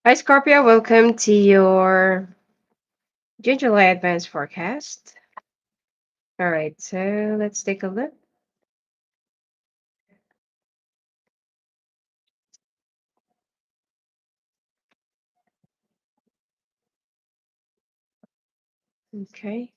Hi, Scorpio. Welcome to your June July advanced forecast. All right, so let's take a look. Okay.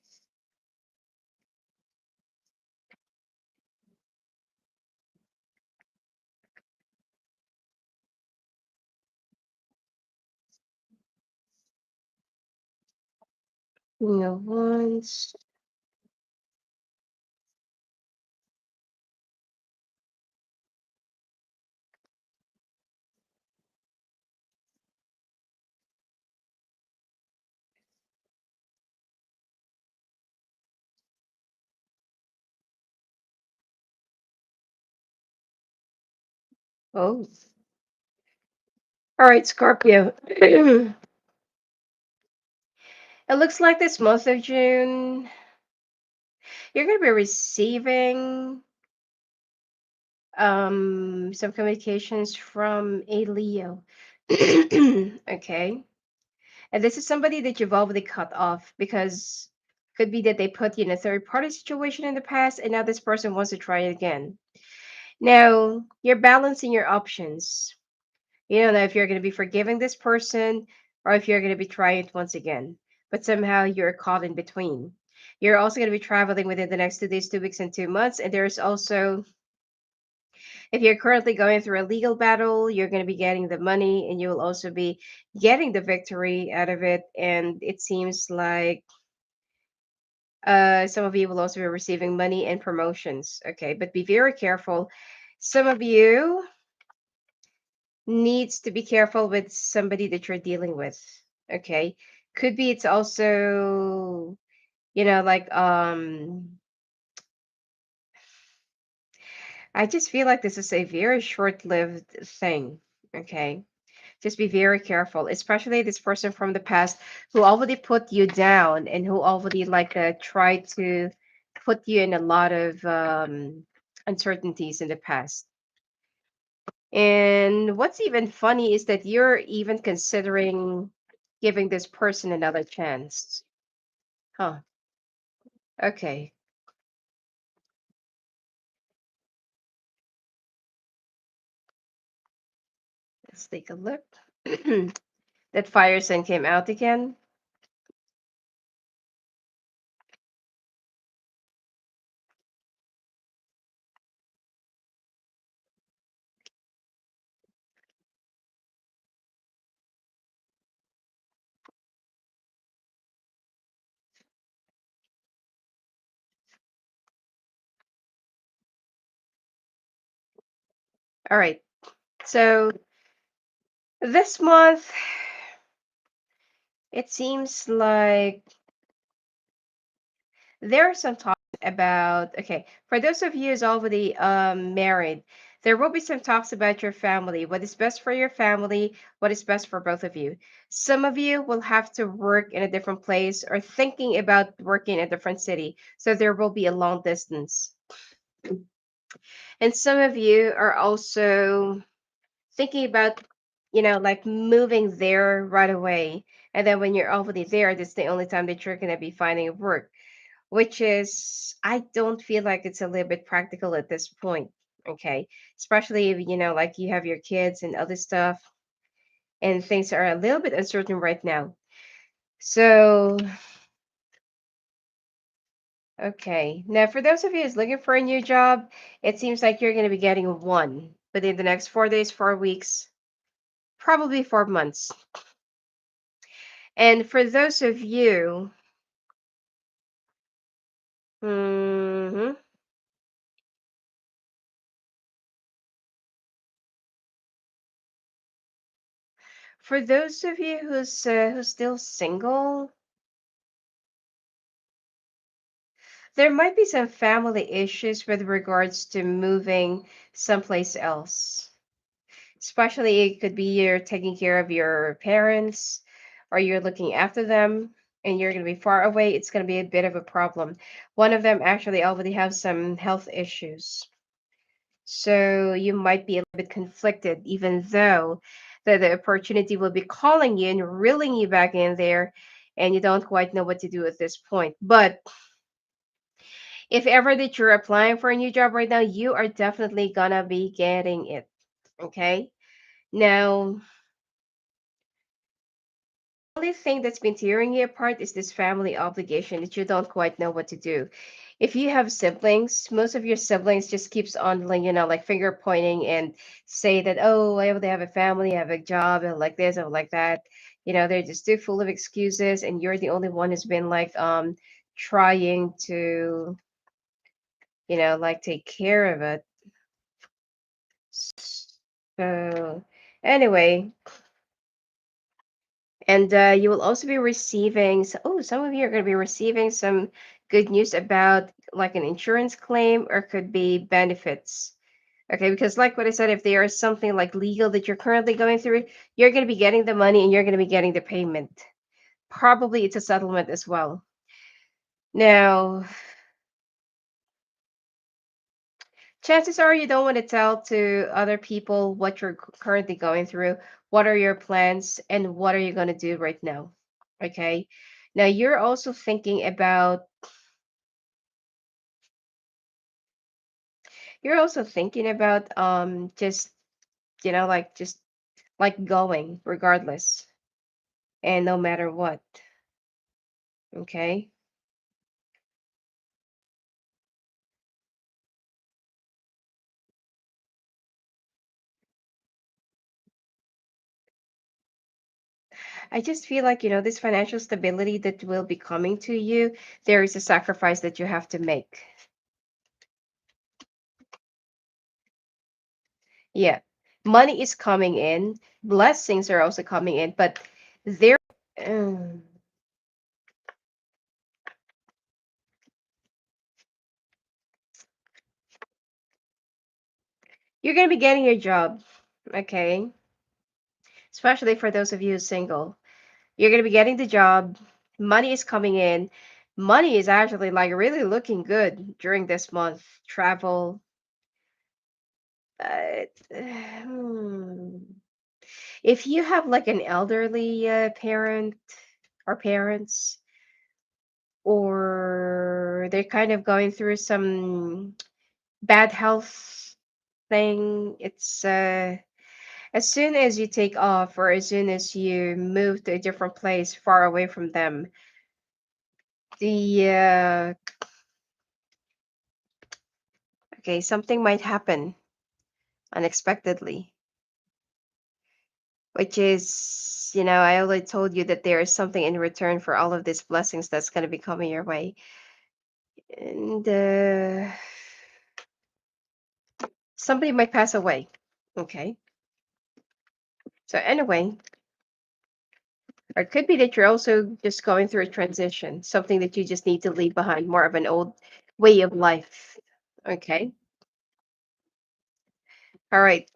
Once. Oh, all right, Scorpio. It looks like this month of June, you're going to be receiving some communications from a Leo. Okay. And this is somebody that you've already cut off because could be that they put you in a third party situation in the past and now this person wants to try it again. Now, you're balancing your options. You don't know if you're going to be forgiving this person or if you're going to be trying it once again. But somehow you're caught in between. You're also going to be traveling within the next 2 days, 2 weeks, and 2 months. And there's also, if you're currently going through a legal battle, you're going to be getting the money and you will also be getting the victory out of it. And it seems like some of you will also be receiving money and promotions. Okay, but be very careful. Some of you needs to be careful with somebody that you're dealing with. Okay, could be it's also like I just feel like this is a very short-lived thing. Okay, just be very careful, especially this person from the past who already put you down and who already like tried to put you in a lot of uncertainties in the past. And what's even funny is that you're even considering giving this person another chance. Huh. Okay. Let's take a look. That fire sign came out again. All right. So this month, it seems like there are some talks about, okay, for those of you who's already married, there will be some talks about your family, what is best for your family, what is best for both of you. Some of you will have to work in a different place or thinking about working in a different city, so there will be a long distance. And some of you are also thinking about, like moving there right away. And then when you're already there, that's the only time that you're going to be finding work, which is, I don't feel like it's a little bit practical at this point. Okay. Especially if, like you have your kids and other stuff, and things are a little bit uncertain right now. So, okay. Now, for those of you who's looking for a new job, it seems like you're going to be getting one within the next 4 days, 4 weeks, probably 4 months. And for those of you, mhm, for those of you who's still single, there might be some family issues with regards to moving someplace else. Especially it could be you're taking care of your parents or you're looking after them and you're going to be far away. It's going to be a bit of a problem. One of them actually already have some health issues. So you might be a little bit conflicted, even though that the opportunity will be calling you and reeling you back in there, and you don't quite know what to do at this point. But if ever that you're applying for a new job right now, you are definitely gonna be getting it. Okay. Now, only thing that's been tearing you apart is this family obligation that you don't quite know what to do. If you have siblings, most of your siblings just keeps on like, like finger pointing and say that, oh, I only have a family, I have a job, and like this and like that. They're just too full of excuses, and you're the only one who's been like trying to, like take care of it. So anyway, and you will also be receiving, some of you are going to be receiving some good news about like an insurance claim or could be benefits. Okay, because like what I said, if there is something like legal that you're currently going through, you're going to be getting the money and you're going to be getting the payment. Probably it's a settlement as well. Now, chances are you don't want to tell to other people what you're currently going through, what are your plans, and what are you going to do right now. Okay. Now you're also thinking about just just like going regardless and no matter what. Okay. I just feel like, this financial stability that will be coming to you, there is a sacrifice that you have to make. Yeah. Money is coming in, blessings are also coming in, but there um, you're going to be getting your job, okay? Especially for those of you who's single. You're going to be getting the job, money is coming in. Money is actually like really looking good during this month. Travel, but if you have like an elderly parent or parents, or they're kind of going through some bad health thing, it's as soon as you take off or as soon as you move to a different place far away from them, the okay, something might happen unexpectedly, which is, I already told you that there is something in return for all of these blessings that's going to be coming your way. And somebody might pass away. Okay. So, anyway, or it could be that you're also just going through a transition, something that you just need to leave behind, more of an old way of life. Okay. All right.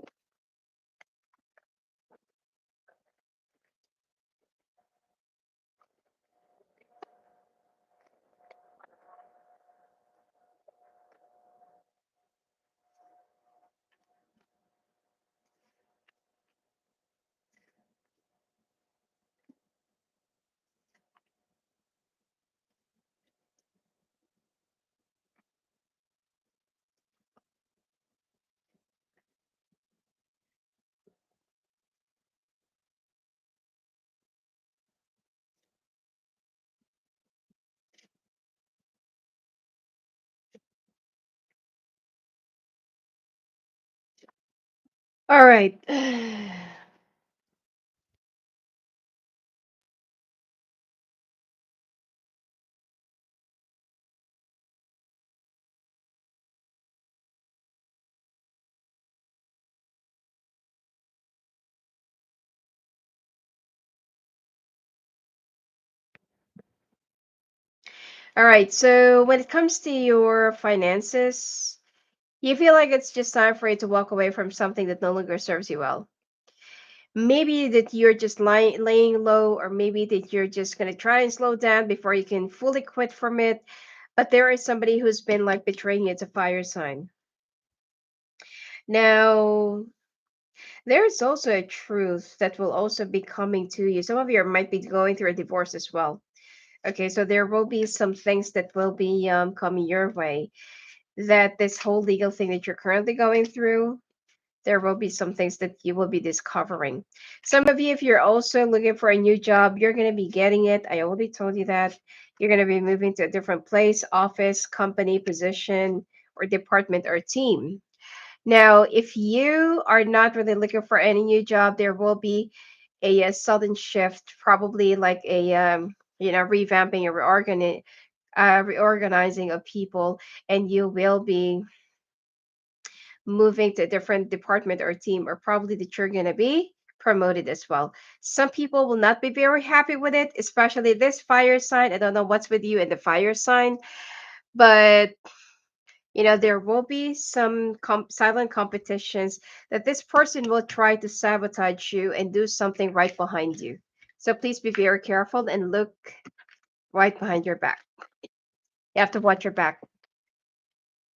All right. All right. So, when it comes to your finances, you feel like it's just time for you to walk away from something that no longer serves you well. Maybe that you're just laying low, or maybe that you're just going to try and slow down before you can fully quit from it. But there is somebody who's been like betraying you. It's a fire sign. Now, There's also a truth that will also be coming to you. Some of you might be going through a divorce as well. Okay, so there will be some things that will be coming your way. That this whole legal thing that you're currently going through, there will be some things that you will be discovering. Some of you, if you're also looking for a new job, you're going to be getting it. I already told you that. You're going to be moving to a different place, office, company, position, or department or team. Now, if you are not really looking for any new job, there will be a sudden shift, probably like a revamping or reorganizing of people, and you will be moving to a different department or team, or probably that you're going to be promoted as well. Some people will not be very happy with it, especially this fire sign. I don't know what's with you and the fire sign, but there will be some silent competitions that this person will try to sabotage you and do something right behind you. So please be very careful and look right behind your back. You have to watch your back.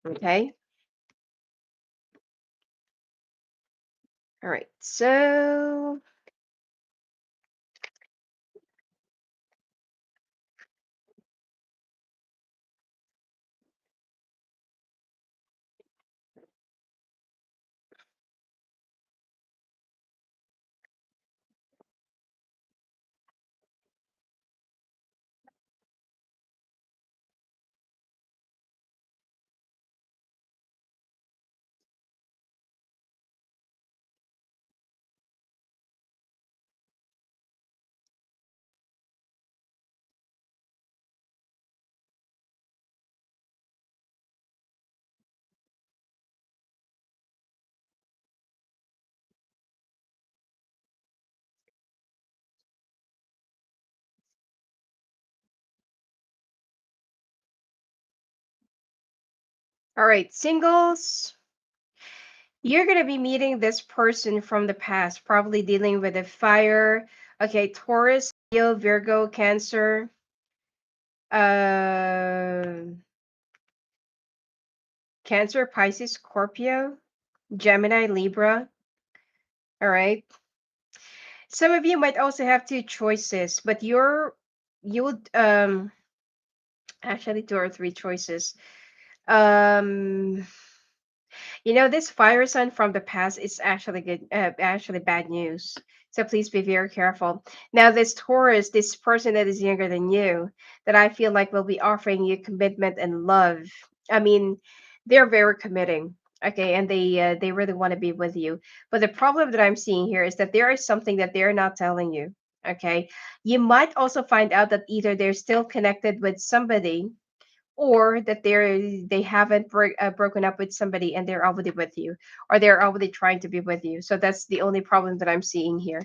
Okay. All right. So, all right, singles, you're going to be meeting this person from the past, probably dealing with a fire. Okay, Taurus, Leo, Virgo, Cancer, uh, Cancer, Pisces, Scorpio, Gemini, Libra. All right. Some of you might also have two choices, but you would actually two or three choices. Um, this fire sign from the past is actually good, actually bad news. So please be very careful. Now, this Taurus, this person that is younger than you, that I feel like will be offering you commitment and love. I mean, they're very committing. Okay, and they really want to be with you. But the problem that I'm seeing here is that there is something that they're not telling you. Okay, you might also find out that either they're still connected with somebody, or that they haven't broken up with somebody and they're already with you, or they're already trying to be with you. So that's the only problem that I'm seeing here.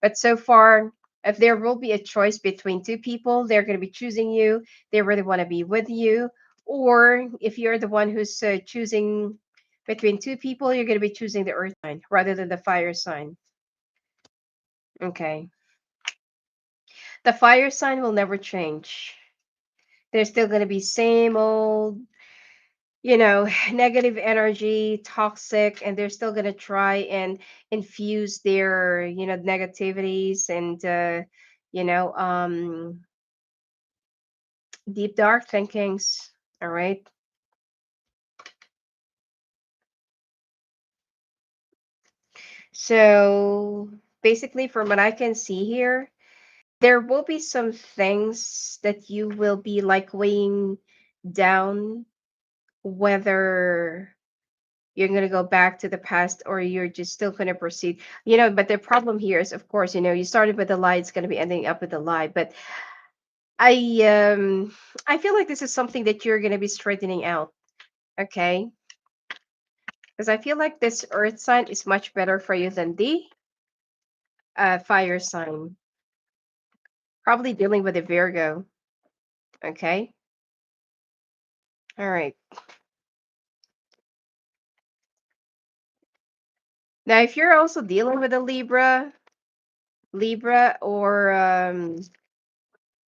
But so far, if there will be a choice between two people, they're going to be choosing you. They really want to be with you. Or if you're the one who's choosing between two people, you're going to be choosing the earth sign rather than the fire sign. Okay, the fire sign will never change. There's still going to be same old, negative energy, toxic, and they're still going to try and infuse their, negativities and, you know, um, deep dark thinkings. All right. So basically, from what I can see here, there will be some things that you will be like weighing down, whether you're going to go back to the past or you're just still going to proceed. But the problem here is, of course, you started with a lie, it's going to be ending up with a lie. But I feel like this is something that you're going to be straightening out. Okay, because I feel like this earth sign is much better for you than the fire sign, probably dealing with a Virgo. Okay, all right. Now if you're also dealing with a Libra, or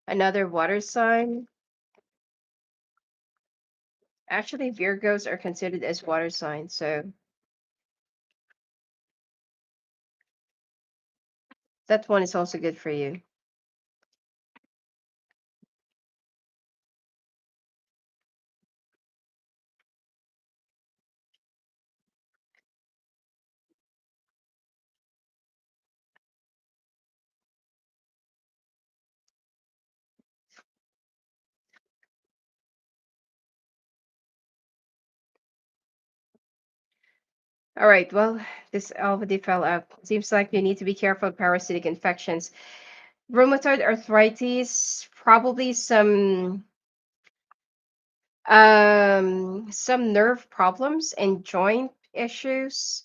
another water sign. Actually, Virgos are considered as water signs. So That one is also good for you. All right. Well, this already fell out. Seems like you need to be careful of parasitic infections. Rheumatoid arthritis, probably some nerve problems and joint issues.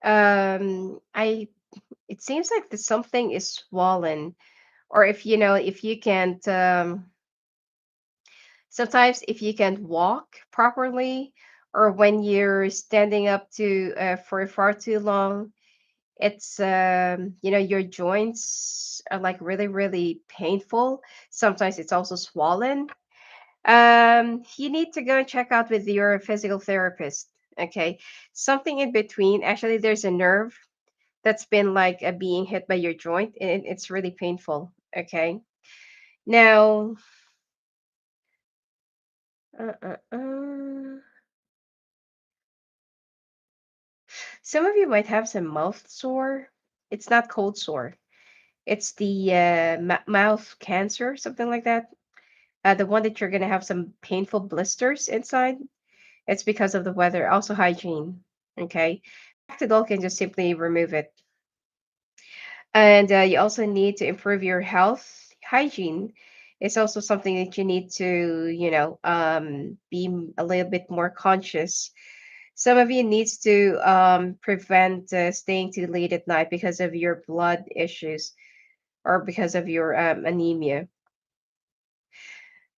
I It seems like the something is swollen, or if you know if you can't sometimes if you can't walk properly, or when you're standing up to for far too long, it's your joints are like really really painful. Sometimes it's also swollen. You need to go and check out with your physical therapist. Okay, something in between. Actually, there's a nerve that's been like being hit by your joint, and it's really painful. Okay, now uh, uh, uh, some of you might have some mouth sore. It's not cold sore. It's the mouth cancer, something like that. The one that you're gonna have some painful blisters inside. It's because of the weather. Also hygiene. Okay, Actidol can just simply remove it. And you also need to improve your health hygiene. It's also something that you need to, be a little bit more conscious. Some of you needs to prevent staying too late at night because of your blood issues or because of your anemia.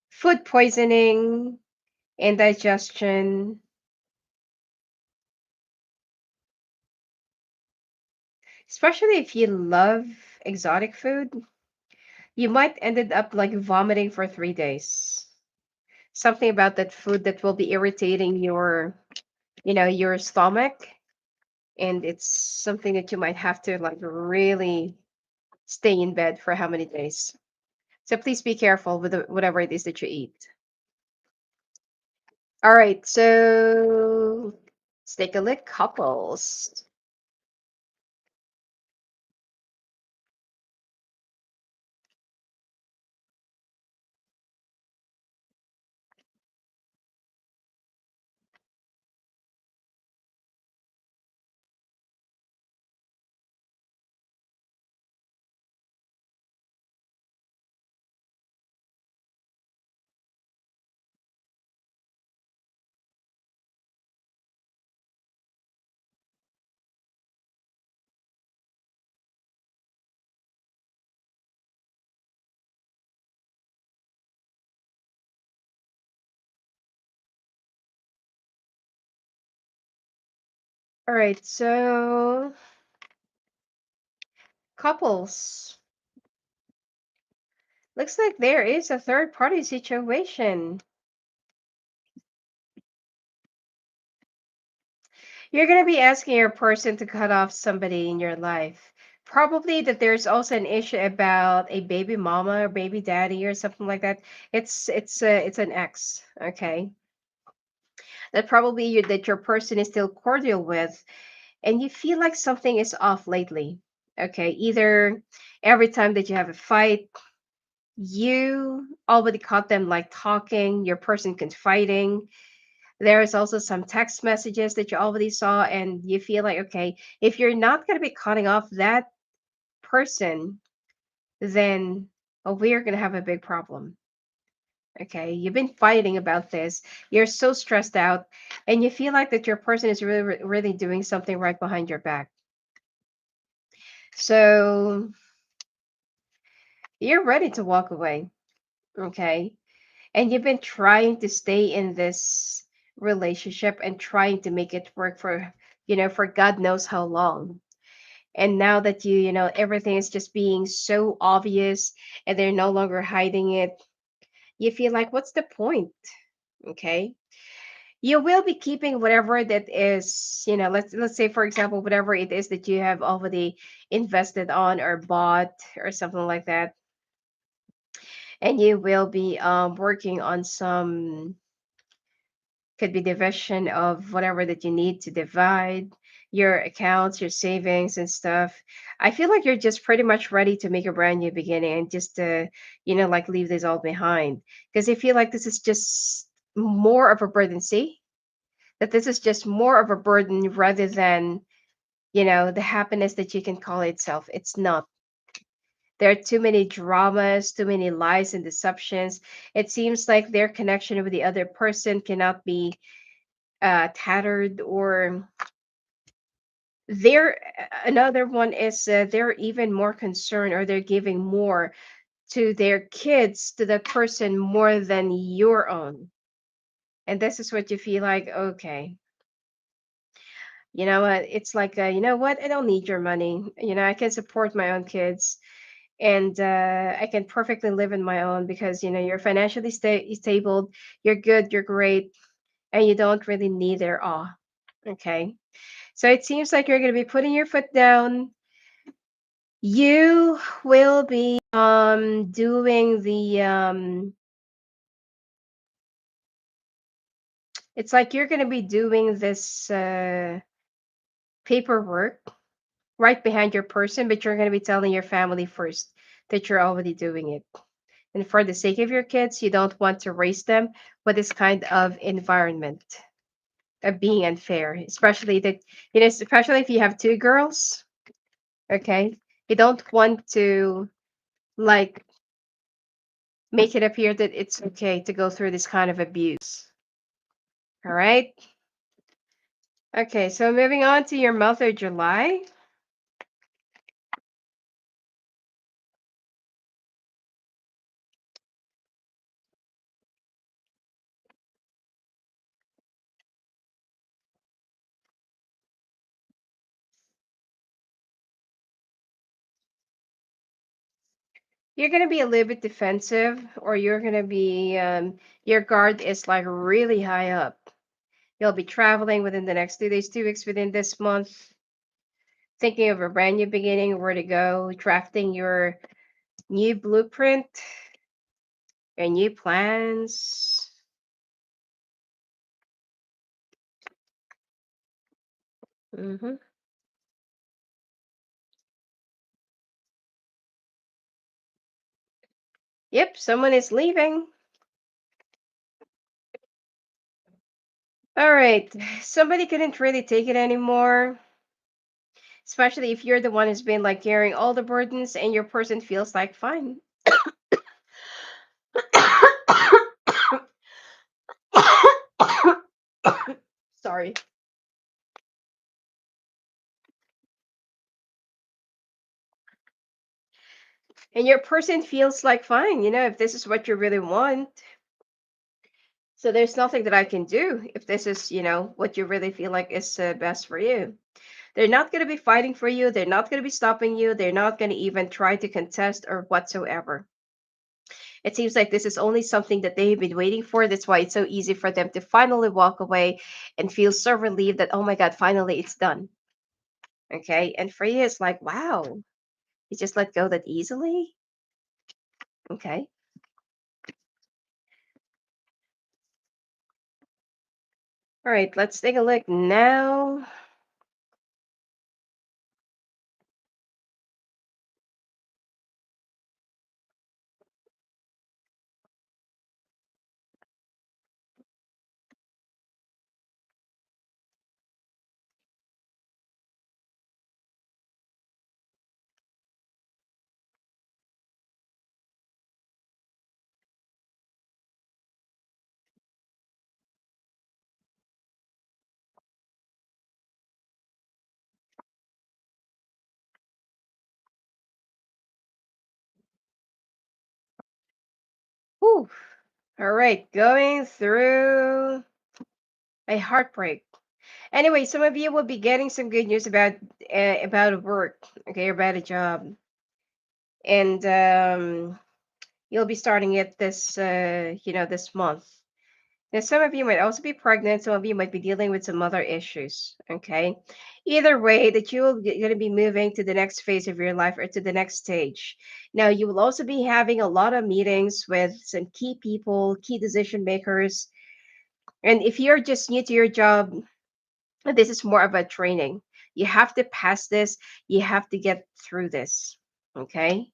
Food poisoning, indigestion, especially if you love exotic food, you might ended up like vomiting for 3 days. Something about that food that will be irritating your stomach, and it's something that you might have to like really stay in bed for how many days. So please be careful with whatever it is that you eat. All right, so let's take a look. Couples. All right, so couples. Looks like there is a third party situation. You're going to be asking your person to cut off somebody in your life. Probably that there's also an issue about a baby mama or baby daddy or something like that. It's an ex, okay? That probably that your person is still cordial with, and you feel like something is off lately. Okay, either every time that you have a fight, you already caught them like talking, your person confiding. There is also some text messages that you already saw, and you feel like, okay, if you're not going to be cutting off that person, then we're going to have a big problem. Okay, you've been fighting about this. You're so stressed out, and you feel like that your person is really, really doing something right behind your back. So you're ready to walk away. Okay, and you've been trying to stay in this relationship and trying to make it work for God knows how long. And now that everything is just being so obvious and they're no longer hiding it, you feel like, what's the point? Okay, you will be keeping whatever that is, let's say for example, whatever it is that you have already invested on or bought or something like that, and you will be working on some, could be division of whatever that you need to divide your accounts, your savings and stuff. I feel like you're just pretty much ready to make a brand new beginning and just like leave this all behind, because I feel like this is just more of a burden. See, that this is just more of a burden rather than, the happiness that you can call itself. It's not. There are too many dramas, too many lies and deceptions. It seems like their connection with the other person cannot be tattered, or they're another one is they're even more concerned, or they're giving more to their kids, to that person, more than your own. And this is what you feel like, okay, you know what, it's like, you know what, I don't need your money, I can support my own kids, and I can perfectly live in my own, because you're financially stable, you're good, you're great, and you don't really need their awe. Okay, so it seems like you're going to be putting your foot down. You will be doing the it's like you're going to be doing this paperwork right behind your person, but you're going to be telling your family first that you're already doing it. And for the sake of your kids, you don't want to raise them with this kind of environment of being unfair, especially that, especially if you have two girls, okay? You don't want to, like, make it appear that it's okay to go through this kind of abuse. All right? Okay, so moving on to your month of July. You're going to be a little bit defensive, or you're going to be, your guard is like really high up. You'll be traveling within the next 2 days, 2 weeks within this month, thinking of a brand new beginning, where to go, drafting your new blueprint and new plans. Hmm. Yep, someone is leaving. All right, somebody couldn't really take it anymore, especially if you're the one who's been like carrying all the burdens, and your person feels like fine. Sorry. And your person feels like fine, if this is what you really want. So there's nothing that I can do if this is, what you really feel like is best for you. They're not going to be fighting for you. They're not going to be stopping you. They're not going to even try to contest or whatsoever. It seems like this is only something that they've been waiting for. That's why it's so easy for them to finally walk away and feel so relieved that, oh my God, finally it's done. Okay. And for you, it's like, wow, you just let go that easily. Okay. All right. Let's take a look now. Whew. All right. Going through a heartbreak. Anyway, some of you will be getting some good news about work, okay, about a job, and you'll be starting it this month. Now, some of you might also be pregnant. Some of you might be dealing with some other issues. Okay. Either way, that you will going to be moving to the next phase of your life or to the next stage. Now, you will also be having a lot of meetings with some key people, key decision makers. And if you're just new to your job, this is more of a training. You have to pass this, you have to get through this. Okay.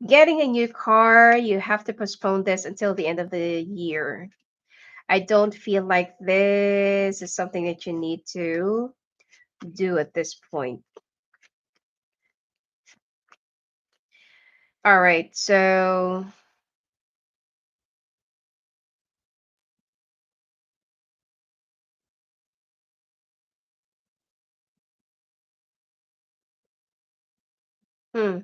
Getting a new car, you have to postpone this until the end of the year. I don't feel like this is something that you need to do at this point. All right, so hmm.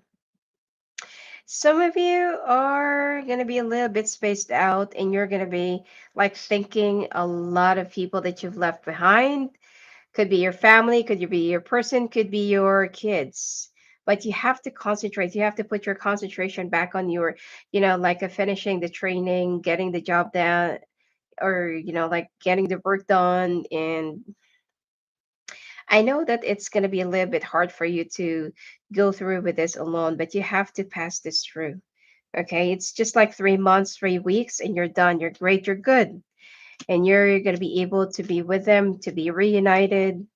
Some of you are going to be a little bit spaced out and you're going to be like thinking a lot of people that you've left behind. Could be your family, could be your person, could be your kids. But you have to concentrate. You have to put your concentration back on your, like finishing the training, getting the job done, or, like getting the work done. And I know that it's going to be a little bit hard for you to go through with this alone, but you have to pass this through. Okay. It's just like 3 months, 3 weeks, and you're done. You're great. You're good. And you're going to be able to be with them, to be reunited.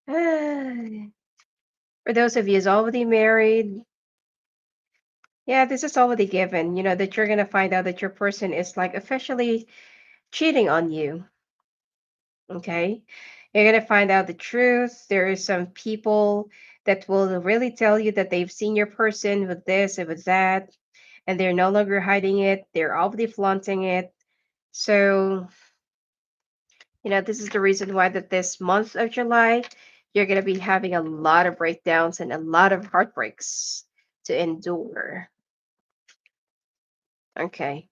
For those of you who's already married, yeah, this is already given, that you're going to find out that your person is like officially cheating on you. Okay. You're going to find out the truth. There is some people that will really tell you that they've seen your person with this and with that, and they're no longer hiding it. They're already flaunting it. So, this is the reason why that this month of July, you're going to be having a lot of breakdowns and a lot of heartbreaks to endure. Okay.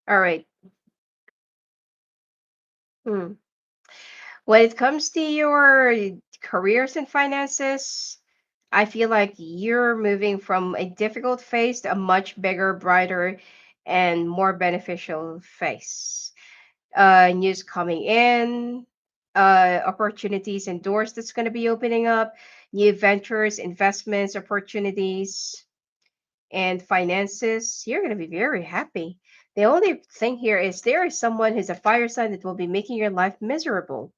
All right. Hmm. When it comes to your careers and finances, I feel like you're moving from a difficult phase to a much bigger, brighter, and more beneficial phase. News coming in, opportunities and doors that's going to be opening up, new ventures, investments, opportunities, and finances. You're going to be very happy. The only thing here is there is someone who's a fire sign that will be making your life miserable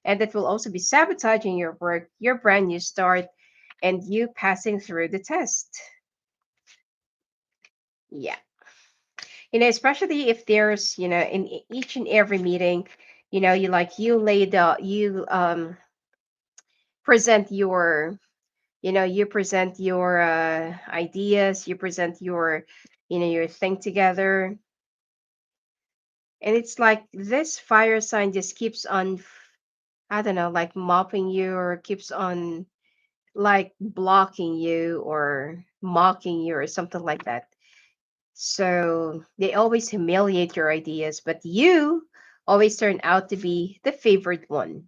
and that will also be sabotaging your work, your brand new start, and you passing through the test. Yeah. Especially if there's, in each and every meeting, you present your, you present your ideas, you present your, your thing together. And it's like this fire sign just keeps on, I don't know, like mopping you or keeps on like blocking you or mocking you or something like that. So they always humiliate your ideas, but you always turn out to be the favored one.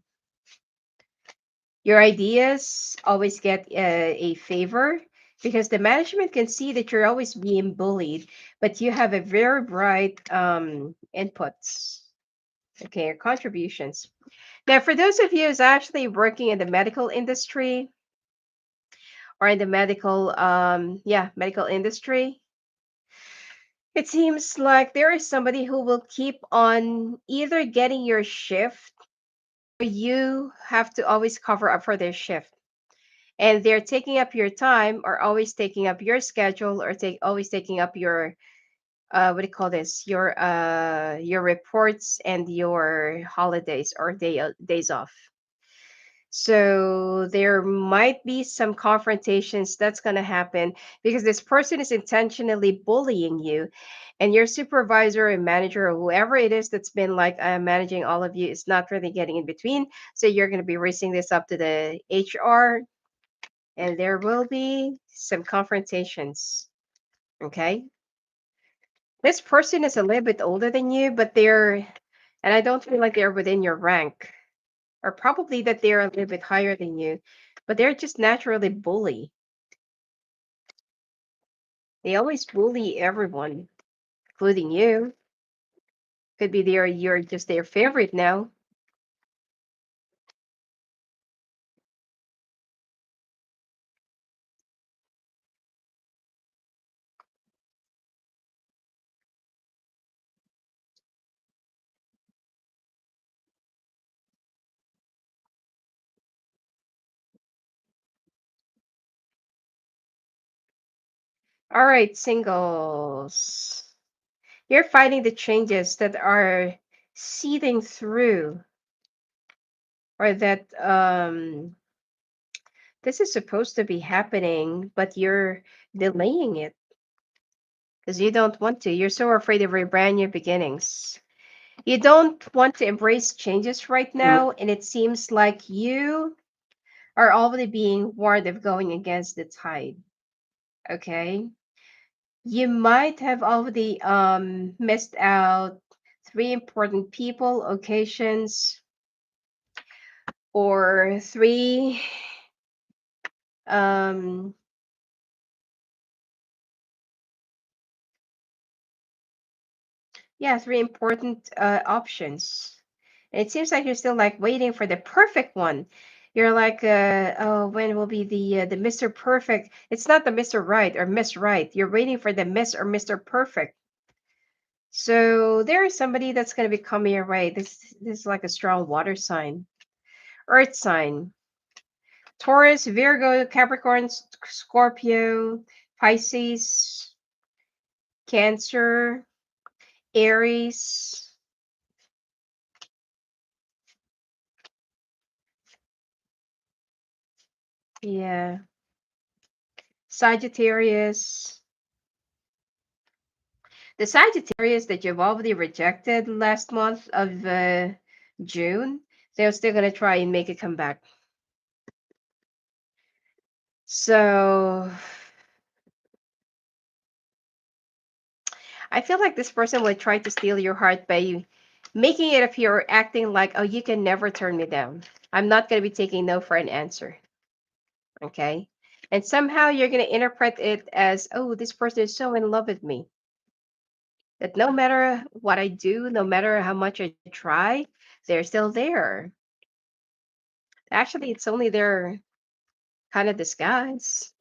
Your ideas always get a favor because the management can see that you're always being bullied, but you have a very bright inputs, okay, or contributions. Now, for those of you who's actually working in the medical industry or in the medical industry, it seems like there is somebody who will keep on either getting your shift or you have to always cover up for their shift. and they're taking up your time, or always taking up your schedule, or always taking up your what do you call this, your reports and your holidays or days off. So there might be some confrontations that's going to happen because this person is intentionally bullying you, and your supervisor and manager or whoever it is that's been like managing all of you is not really getting in between. So you're going to be raising this up to the HR, and there will be some confrontations. Okay. This person is a little bit older than you, but and I don't feel like they're within your rank, or probably that they're a little bit higher than you, but they're just naturally bully. They always bully everyone, including you. Could be you're just their favorite now. All right, singles. You're fighting the changes that are seething through, or that this is supposed to be happening, but you're delaying it because you don't want to. You're so afraid of your brand new beginnings. You don't want to embrace changes right now, and it seems like you are already being warned of going against the tide. Okay. You might have already missed out three important people, occasions, or three um yeah, three important options. And it seems like you're still like waiting for the perfect one. You're like, oh, when will be the Mr. Perfect? It's not the Mr. Right or Miss Right. You're waiting for the Miss or Mr. Perfect. So there is somebody that's going to be coming your way. This is like a strong water sign, earth sign, Taurus, Virgo, Capricorn, Scorpio, Pisces, Cancer, Aries. Yeah, Sagittarius. The Sagittarius that you've already rejected last month of June, they're still going to try and make a comeback. So I feel like this person would try to steal your heart by making it appear or acting like, oh, you can never turn me down. I'm not going to be taking no for an answer. Okay. And somehow you're going to interpret it as, oh, this person is so in love with me that no matter what I do, no matter how much I try, they're still there. Actually, it's only their kind of disguise.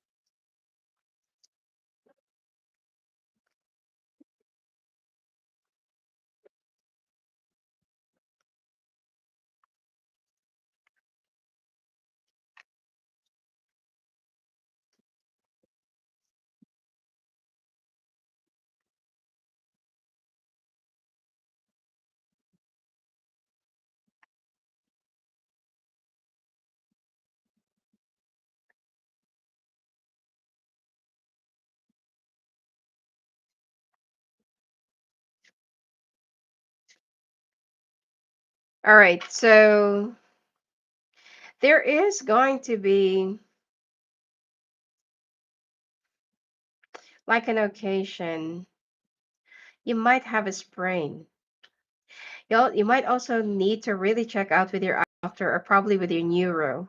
All right. So there is going to be like an occasion. You might have a sprain. You might also need to really check out with your eye doctor or probably with your neuro.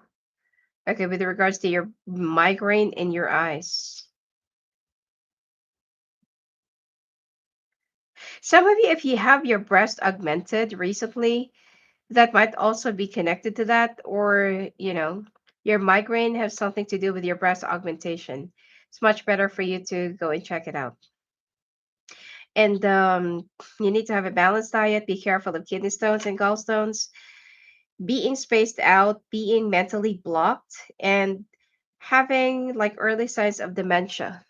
Okay, with regards to your migraine in your eyes. Some of you, if you have your breast augmented recently, that might also be connected to that, or your migraine has something to do with your breast augmentation. It's much better for you to go and check it out. And you need to have a balanced diet. Be careful of kidney stones and gallstones. Being spaced out, being mentally blocked, and having like early signs of dementia.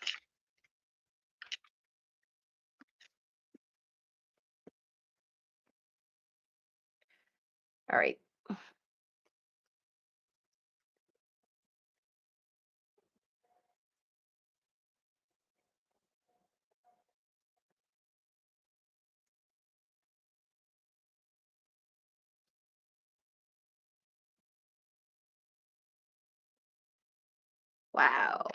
All right. Wow.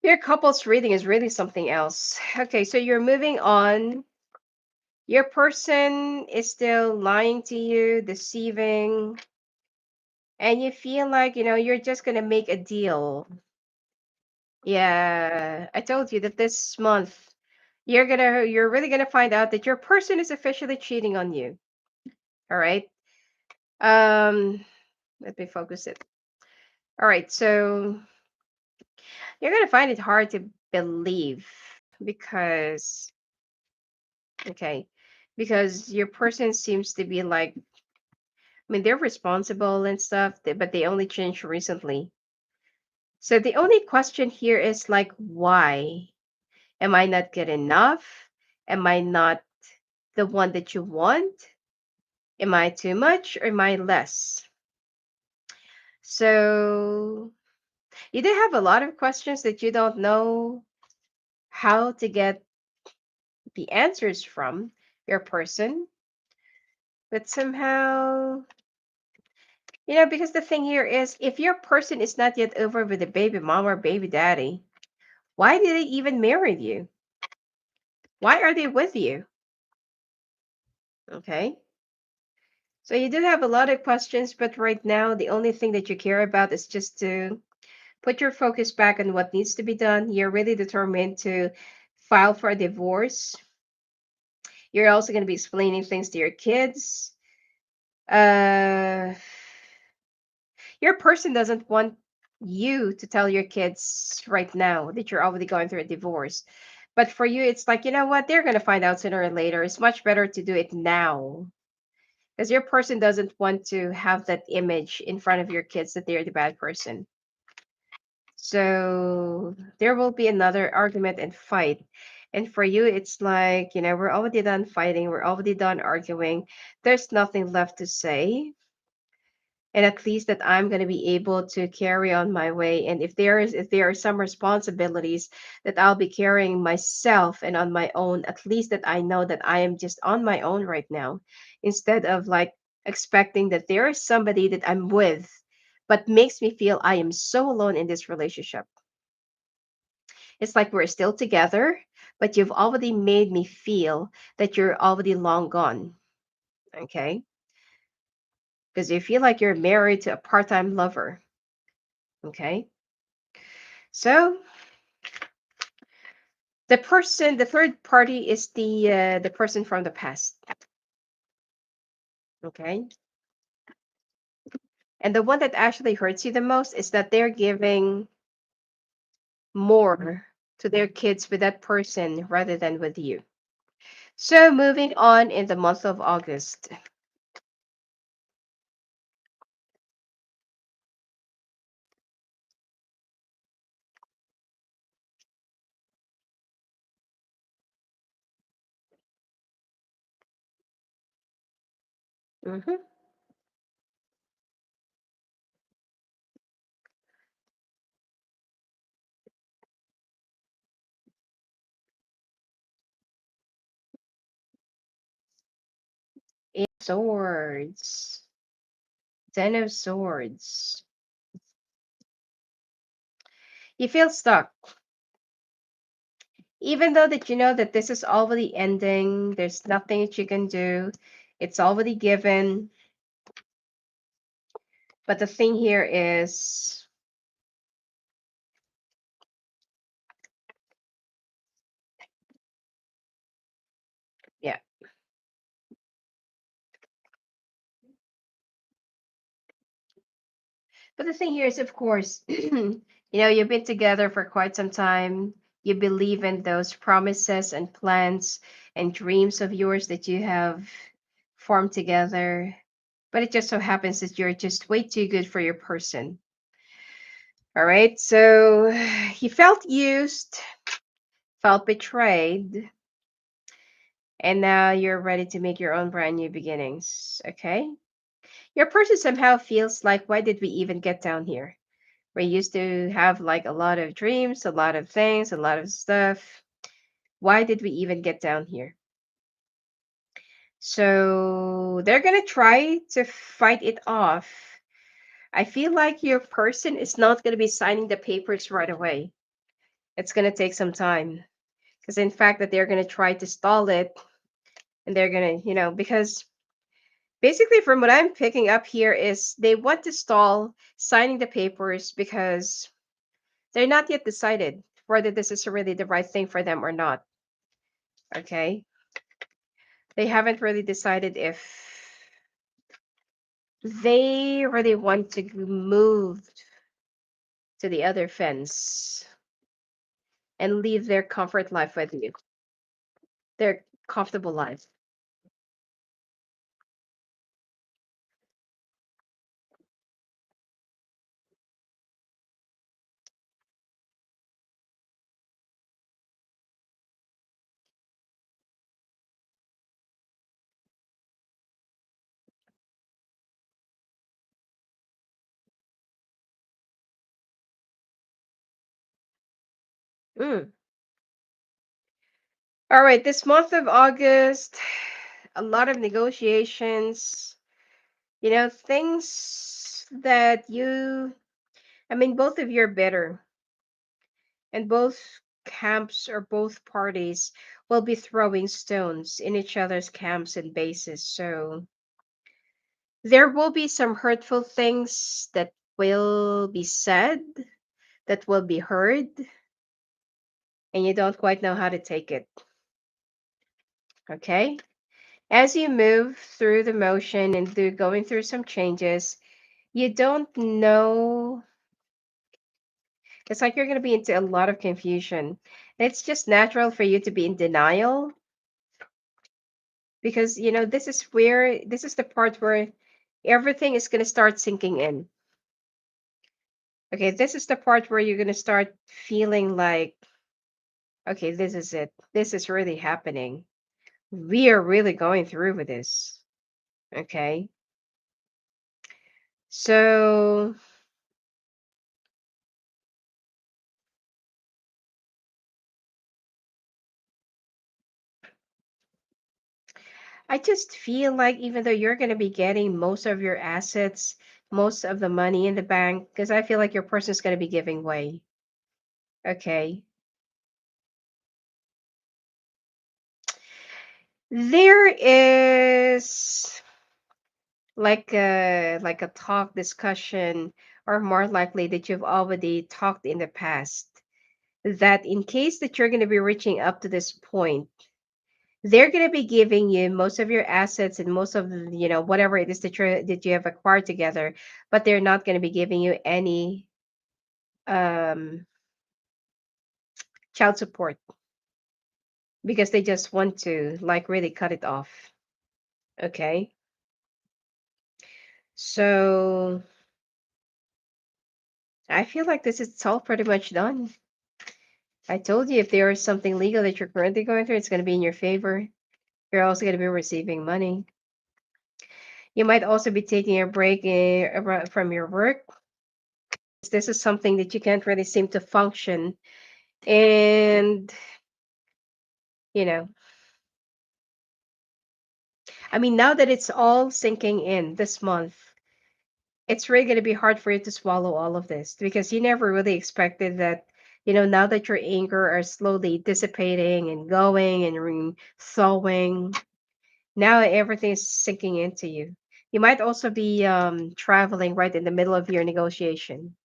Your couples reading is really something else. Okay, so you're moving on. Your person is still lying to you, deceiving, and you feel like, you're just going to make a deal. Yeah, I told you that this month you're really going to find out that your person is officially cheating on you. All right? Um let me focus it. All right, so you're going to find it hard to believe because okay, because your person seems to be like, I mean, they're responsible and stuff, but they only changed recently. So the only question here is like, why? Am I not good enough? Am I not the one that you want? Am I too much or am I less? So you do have a lot of questions that you don't know how to get the answers from your person, but somehow, because the thing here is if your person is not yet over with the baby mom or baby daddy, why did they even marry you? Why are they with you? Okay. So you do have a lot of questions, but right now the only thing that you care about is just to put your focus back on what needs to be done. You're really determined to file for a divorce. You're also going to be explaining things to your kids. Uh, your person doesn't want you to tell your kids right now that you're already going through a divorce. But for you, it's like, you know what? They're going to find out sooner or later. It's much better to do it now because your person doesn't want to have that image in front of your kids that they're the bad person. So there will be another argument and fight. And for you, it's like, we're already done fighting, we're already done arguing. There's nothing left to say. And at least that I'm going to be able to carry on my way. And if there are some responsibilities that I'll be carrying myself and on my own, at least that I know that I am just on my own right now, instead of like expecting that there is somebody that I'm with, but makes me feel I am so alone in this relationship. It's like we're still together, but you've already made me feel that you're already long gone. Okay. Because you feel like you're married to a part-time lover. Okay. So the third party is the person from the past. Okay. And the one that actually hurts you the most is that they're giving more to their kids with that person rather than with you. So moving on in the month of August. Hmm. Swords. Ten of Swords. You feel stuck. Even though that you know that this is already ending, there's nothing that you can do. It's already given. But the thing here is, yeah. But the thing here is, of course, you've been together for quite some time. You believe in those promises and plans and dreams of yours that you have formed together. but it just so happens that you're just way too good for your person. All right. So you felt used, felt betrayed, and now you're ready to make your own brand new beginnings. Okay. Your person somehow feels like, why did we even get down here? We used to have like a lot of dreams, a lot of things, a lot of stuff. Why did we even get down here? So they're going to try to fight it off. I feel like your person is not going to be signing the papers right away. It's going to take some time. Because in fact that they're going to try to stall it, and they're going to, because basically from what I'm picking up here is they want to stall signing the papers because they're not yet decided whether this is really the right thing for them or not. Okay. They haven't really decided if they really want to move to the other fence and leave their comfort life with you, their comfortable life. Mm. All right, this month of August, a lot of negotiations, things that both of you are better, and both camps or both parties will be throwing stones in each other's camps and bases. So there will be some hurtful things that will be said, that will be heard, and you don't quite know how to take it. Okay? As you move through the motion and through going through some changes, you don't know. It's like you're going to be into a lot of confusion. And it's just natural for you to be in denial because, this is the part where everything is going to start sinking in. Okay, this is the part where you're going to start feeling like, okay, this is it. This is really happening. We are really going through with this. Okay. So I just feel like even though you're going to be getting most of your assets, most of the money in the bank, because I feel like your person is going to be giving way. Okay. There is like a talk discussion, or more likely that you've already talked in the past, that in case that you're going to be reaching up to this point, they're going to be giving you most of your assets and most of whatever it is that you have acquired together, but they're not going to be giving you any um child support because they just want to like really cut it off. Okay. So I feel like this is all pretty much done. I told you if there is something legal that you're currently going through, it's going to be in your favor. You're also going to be receiving money. You might also be taking a break from your work. This is something that you can't really seem to function. And, you know, now that it's all sinking in this month, it's really going to be hard for you to swallow all of this because you never really expected that, now that your anger are slowly dissipating and going and thawing, now everything is sinking into you. You might also be traveling right in the middle of your negotiation.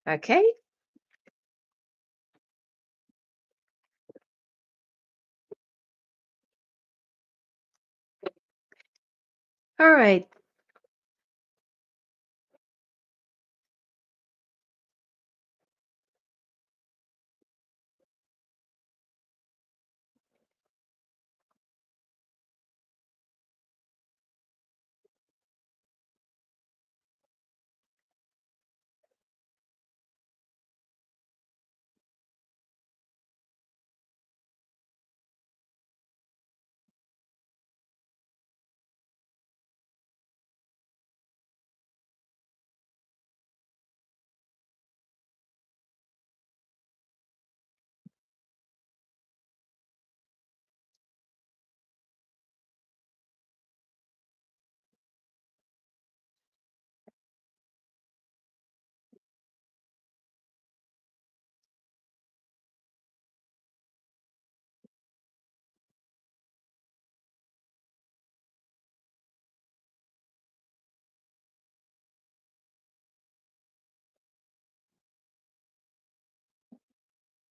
Okay. All right.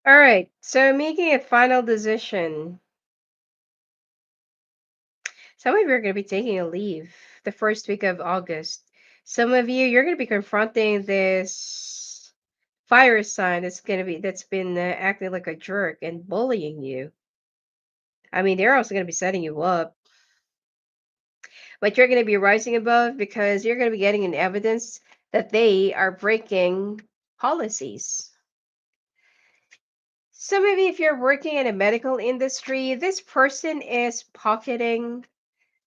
All right. So making a final decision. Some of you are going to be taking a leave the first week of August. Some of you, you're going to be confronting this fire sign that's been acting like a jerk and bullying you. I mean, they're also going to be setting you up, but you're going to be rising above because you're going to be getting an evidence that they are breaking policies. So maybe if you're working in a medical industry, this person is pocketing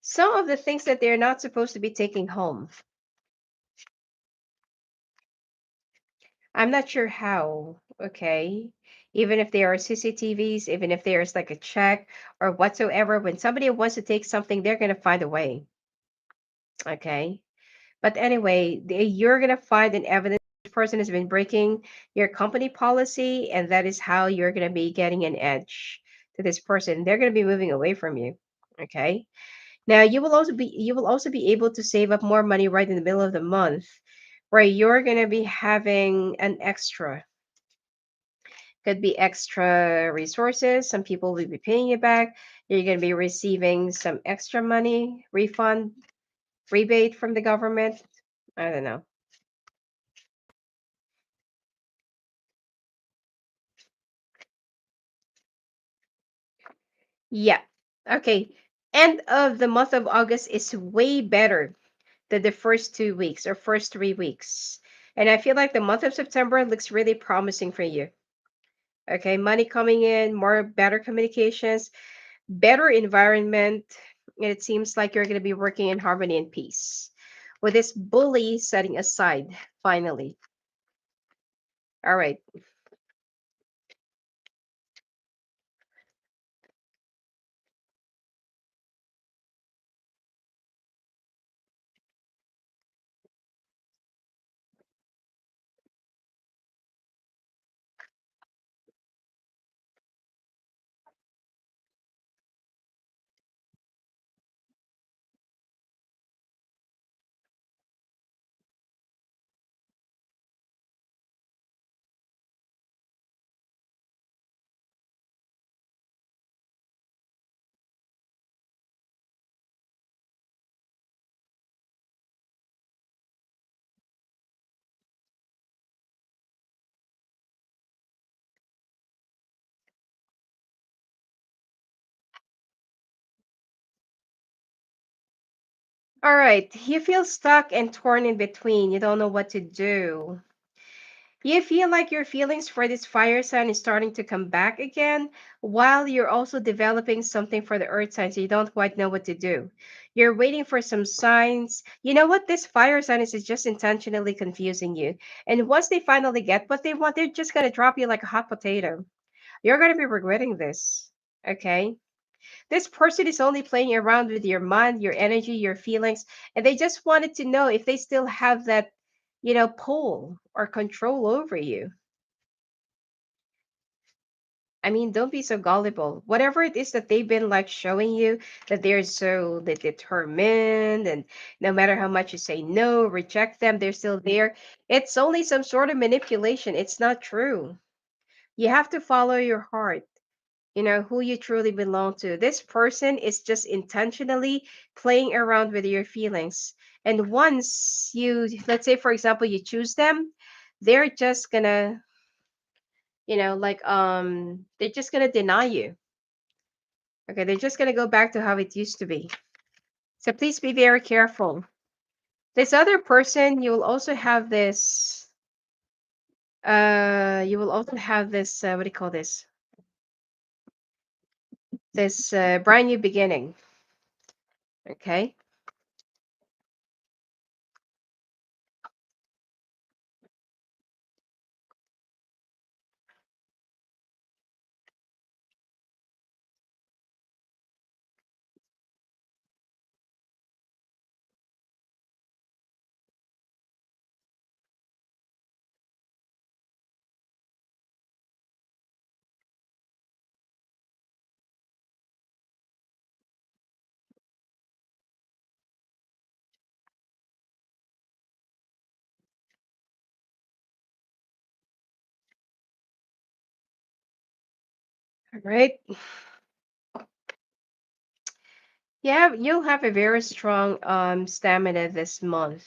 some of the things that they're not supposed to be taking home. I'm not sure how, okay? Even if there are CCTVs, even if there's like a check or whatsoever, when somebody wants to take something, they're going to find a way, okay? But anyway, you're going to find an evidence this person has been breaking your company policy, and that is how you're going to be getting an edge to this person. They're going to be moving away from you, okay? Now, you will also be able to save up more money right in the middle of the month, where you're going to be having an extra. Could be extra resources. Some people will be paying you back. You're going to be receiving some extra money, refund, rebate from the government. I don't know. Yeah. Okay. End of the month of August is way better than the first 2 weeks or first 3 weeks. And I feel like the month of September looks really promising for you. Okay. Money coming in, more better communications, better environment. And it seems like you're going to be working in harmony and peace. With this bully setting aside, finally. All right. All right. You feel stuck and torn in between. You don't know what to do. You feel like your feelings for this fire sign is starting to come back again, while you're also developing something for the earth sign, so you don't quite know what to do. You're waiting for some signs. You know what? This fire sign is just intentionally confusing you. And once they finally get what they want, they're just going to drop you like a hot potato. You're going to be regretting this. Okay? This person is only playing around with your mind, your energy, your feelings, and they just wanted to know if they still have that, pull or control over you. I mean, don't be so gullible. Whatever it is that they've been like showing you, that they're so determined, and no matter how much you say no, reject them, they're still there. It's only some sort of manipulation. It's not true. You have to follow your heart, who you truly belong to. This person is just intentionally playing around with your feelings. And once you, let's say, for example, you choose them, they're just gonna, they're just gonna deny you. Okay, they're just gonna go back to how it used to be. So please be very careful. This other person, you will also have this, what do you call this? This brand new beginning. Okay. Right? Yeah, you'll have a very strong stamina this month.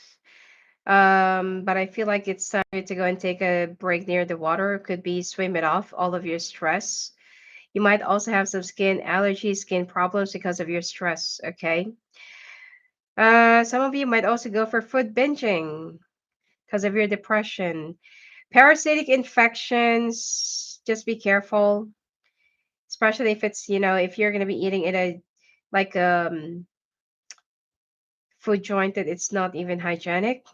But I feel like it's time to go and take a break near the water. Could be swim it off all of your stress. You might also have some skin allergies, skin problems because of your stress. Okay. Some of you might also go for food binging because of your depression. Parasitic infections, just be careful, especially if it's, if you're going to be eating in a like food joint that it's not even hygienic.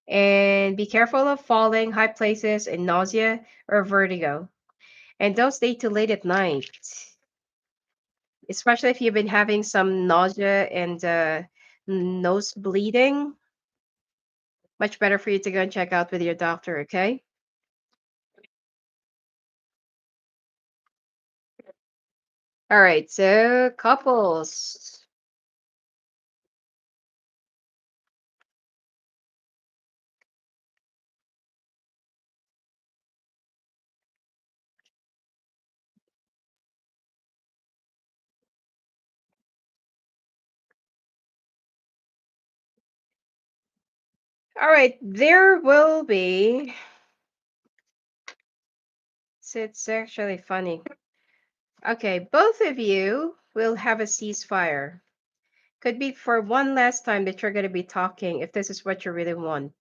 And be careful of falling, high places, and nausea or vertigo. And don't stay too late at night, especially if you've been having some nausea and nose bleeding. Much better for you to go and check out with your doctor, okay? All right, so couples. All right, there will be. So it's actually funny. Okay, both of you will have a ceasefire. Could be for one last time that you're going to be talking if this is what you really want.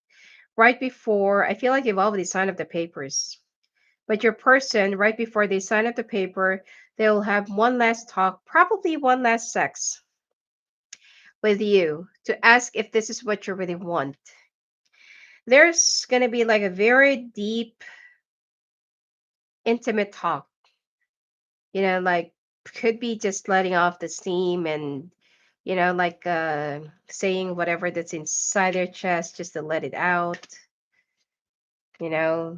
Right before, I feel like you've already signed up the papers, but your person, right before they sign up the paper, they'll have one last talk, probably one last sex with you to ask if this is what you really want. There's going to be like a very deep, intimate talk, like could be just letting off the steam and, like saying whatever that's inside their chest just to let it out. you know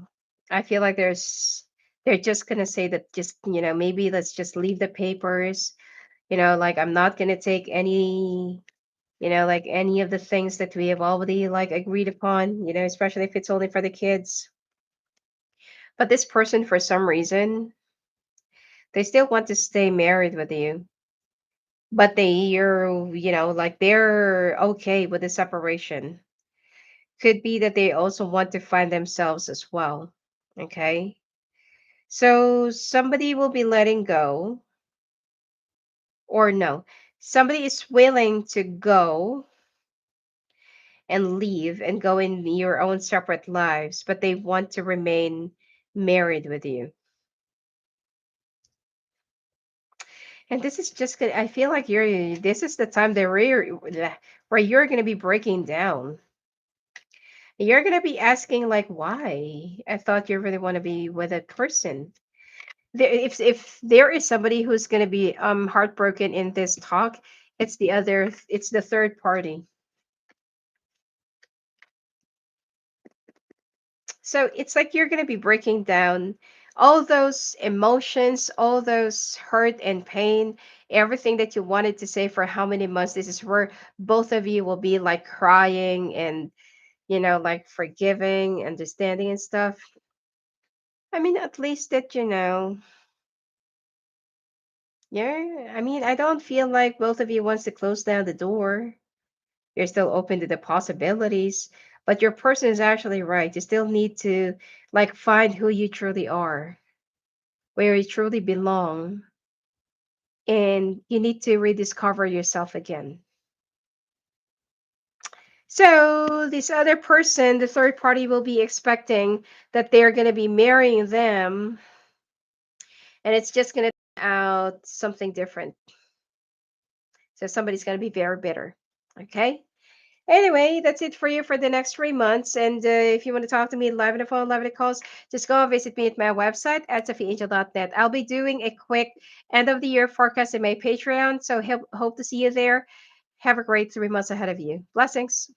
I feel like they're just gonna say that, just maybe let's just leave the papers, like I'm not gonna take any, like any of the things that we have already like agreed upon, especially if it's only for the kids. But this person, for some reason, they still want to stay married with you, but like they're okay with the separation. Could be that they also want to find themselves as well. Okay. So somebody will be letting go, or no, somebody is willing to go and leave and go in your own separate lives, but they want to remain married with you. And this is just good. I feel like this is the time that where you're going to be breaking down. You're going to be asking like, why? I thought you really want to be with a person. If there is somebody who's going to be heartbroken in this talk, it's the third party. So it's like you're going to be breaking down all those emotions, all those hurt and pain, everything that you wanted to say for how many months. This is where both of you will be like crying and, like forgiving, understanding and stuff. I mean, at least that, yeah, I mean, I don't feel like both of you wants to close down the door. You're still open to the possibilities, but your person is actually right. You still need to like find who you truly are, where you truly belong, and you need to rediscover yourself again. So this other person, the third party, will be expecting that they're going to be marrying them, and it's just going to turn out something different. So somebody's going to be very bitter. Okay. Anyway, that's it for you for the next 3 months. And if you want to talk to me live on the phone, live on the calls, just go and visit me at my website at sophiaangel.net. I'll be doing a quick end of the year forecast in my Patreon. So hope to see you there. Have a great 3 months ahead of you. Blessings.